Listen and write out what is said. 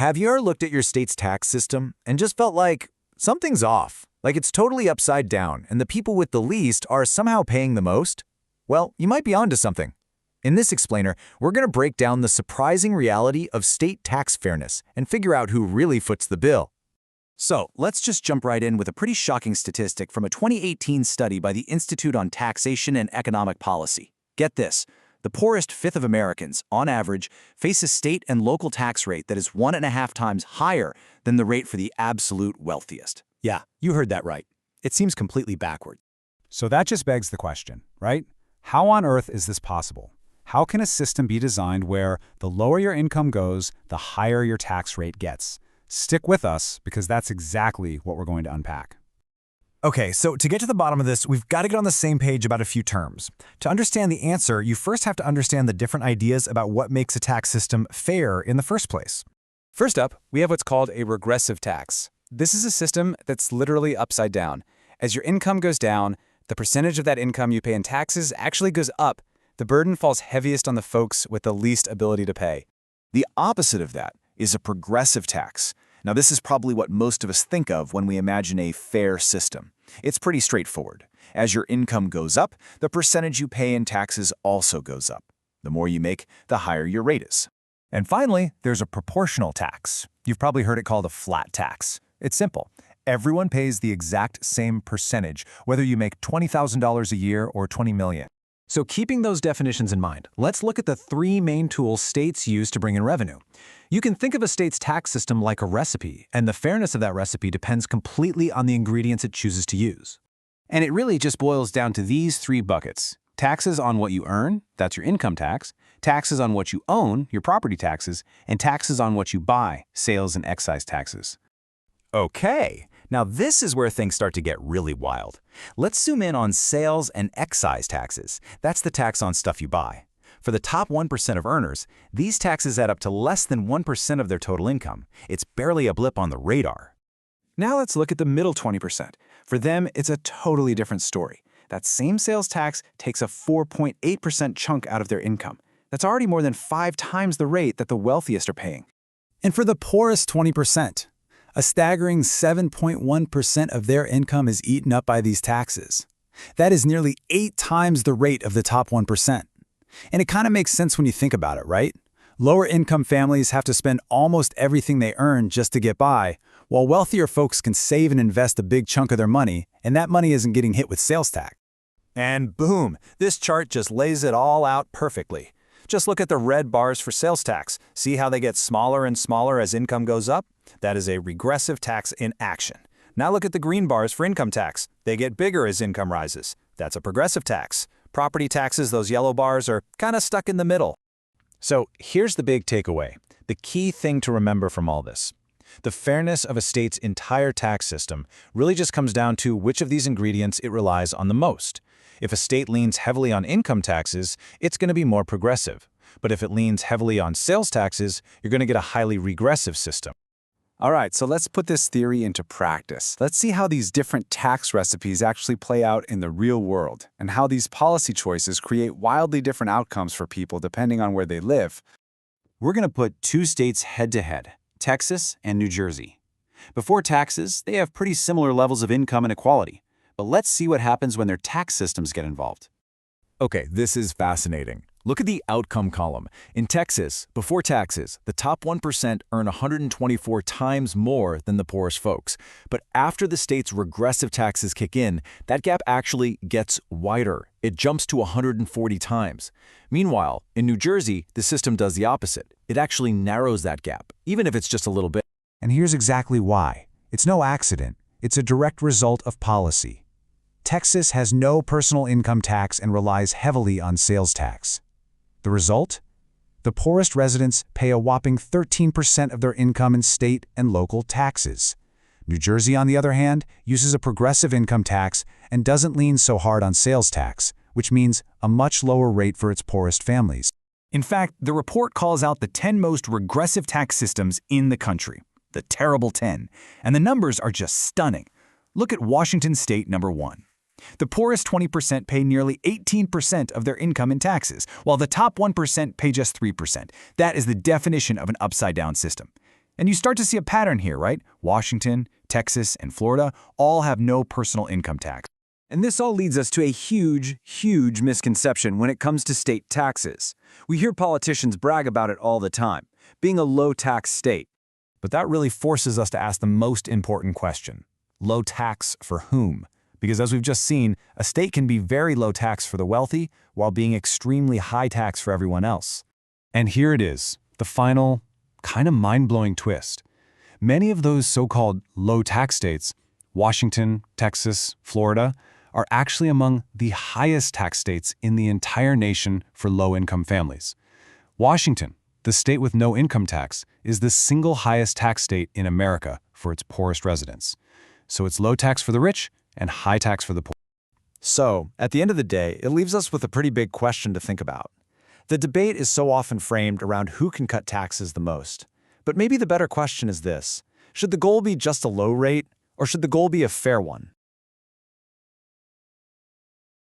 Have you ever looked at your state's tax system and just felt like something's off? Like it's totally upside down and the people with the least are somehow paying the most? Well, you might be onto something. In this explainer, we're going to break down the surprising reality of state tax fairness and figure out who really foots the bill. So, let's just jump right in with a pretty shocking statistic from a 2018 study by the Institute on Taxation and Economic Policy. Get this. The poorest fifth of Americans, on average, face a state and local tax rate that is 1.5 times higher than the rate for the absolute wealthiest. Yeah, you heard that right. It seems completely backward. So that just begs the question, right? How on earth is this possible? How can a system be designed where the lower your income goes, the higher your tax rate gets? Stick with us, because that's exactly what we're going to unpack. Okay, so to get to the bottom of this, we've got to get on the same page about a few terms. To understand the answer, you first have to understand the different ideas about what makes a tax system fair in the first place. First up, we have what's called a regressive tax. This is a system that's literally upside down. As your income goes down, the percentage of that income you pay in taxes actually goes up. The burden falls heaviest on the folks with the least ability to pay. The opposite of that is a progressive tax. Now, this is probably what most of us think of when we imagine a fair system. It's pretty straightforward. As your income goes up, the percentage you pay in taxes also goes up. The more you make, the higher your rate is. And finally, there's a proportional tax. You've probably heard it called a flat tax. It's simple. Everyone pays the exact same percentage, whether you make $20,000 a year or $20 million. So keeping those definitions in mind, let's look at the three main tools states use to bring in revenue. You can think of a state's tax system like a recipe, and the fairness of that recipe depends completely on the ingredients it chooses to use. And it really just boils down to these three buckets. Taxes on what you earn, that's your income tax, taxes on what you own, your property taxes, and taxes on what you buy, sales and excise taxes. Okay, now this is where things start to get really wild. Let's zoom in on sales and excise taxes. That's the tax on stuff you buy. For the top 1% of earners, these taxes add up to less than 1% of their total income. It's barely a blip on the radar. Now let's look at the middle 20%. For them, it's a totally different story. That same sales tax takes a 4.8% chunk out of their income. That's already more than 5 times the rate that the wealthiest are paying. And for the poorest 20%, a staggering 7.1% of their income is eaten up by these taxes. That is nearly 8 times the rate of the top 1%. And it kind of makes sense when you think about it, right? Lower income families have to spend almost everything they earn just to get by, while wealthier folks can save and invest a big chunk of their money, and that money isn't getting hit with sales tax. And boom, this chart just lays it all out perfectly. Just look at the red bars for sales tax. See how they get smaller and smaller as income goes up? That is a regressive tax in action. Now look at the green bars for income tax. They get bigger as income rises. That's a progressive tax. Property taxes, those yellow bars, are kind of stuck in the middle. So here's the big takeaway, the key thing to remember from all this. The fairness of a state's entire tax system really just comes down to which of these ingredients it relies on the most. If a state leans heavily on income taxes, it's going to be more progressive. But if it leans heavily on sales taxes, you're going to get a highly regressive system. All right, so let's put this theory into practice. Let's see how these different tax recipes actually play out in the real world, and how these policy choices create wildly different outcomes for people depending on where they live. We're going to put two states head-to-head, Texas and New Jersey. Before taxes, they have pretty similar levels of income inequality. But let's see what happens when their tax systems get involved. Okay, this is fascinating. Look at the outcome column. In Texas, before taxes, the top 1% earn 124 times more than the poorest folks. But after the state's regressive taxes kick in, that gap actually gets wider. It jumps to 140 times. Meanwhile, in New Jersey, the system does the opposite. It actually narrows that gap, even if it's just a little bit. And here's exactly why. It's no accident. It's a direct result of policy. Texas has no personal income tax and relies heavily on sales tax. The result? The poorest residents pay a whopping 13% of their income in state and local taxes. New Jersey, on the other hand, uses a progressive income tax and doesn't lean so hard on sales tax, which means a much lower rate for its poorest families. In fact, the report calls out the 10 most regressive tax systems in the country, the terrible 10, and the numbers are just stunning. Look at Washington State number 1. The poorest 20% pay nearly 18% of their income in taxes, while the top 1% pay just 3%. That is the definition of an upside-down system. And you start to see a pattern here, right? Washington, Texas, and Florida all have no personal income tax. And this all leads us to a huge misconception when it comes to state taxes. We hear politicians brag about it all the time, being a low-tax state. But that really forces us to ask the most important question. Low tax for whom? Because as we've just seen, a state can be very low tax for the wealthy while being extremely high tax for everyone else. And here it is, the final, kind of mind-blowing twist. Many of those so-called low-tax states, Washington, Texas, Florida, are actually among the highest tax states in the entire nation for low-income families. Washington, the state with no income tax, is the single highest tax state in America for its poorest residents. So it's low tax for the rich and high tax for the poor. So, at the end of the day, it leaves us with a pretty big question to think about. The debate is so often framed around who can cut taxes the most. But maybe the better question is this: should the goal be just a low rate, or should the goal be a fair one?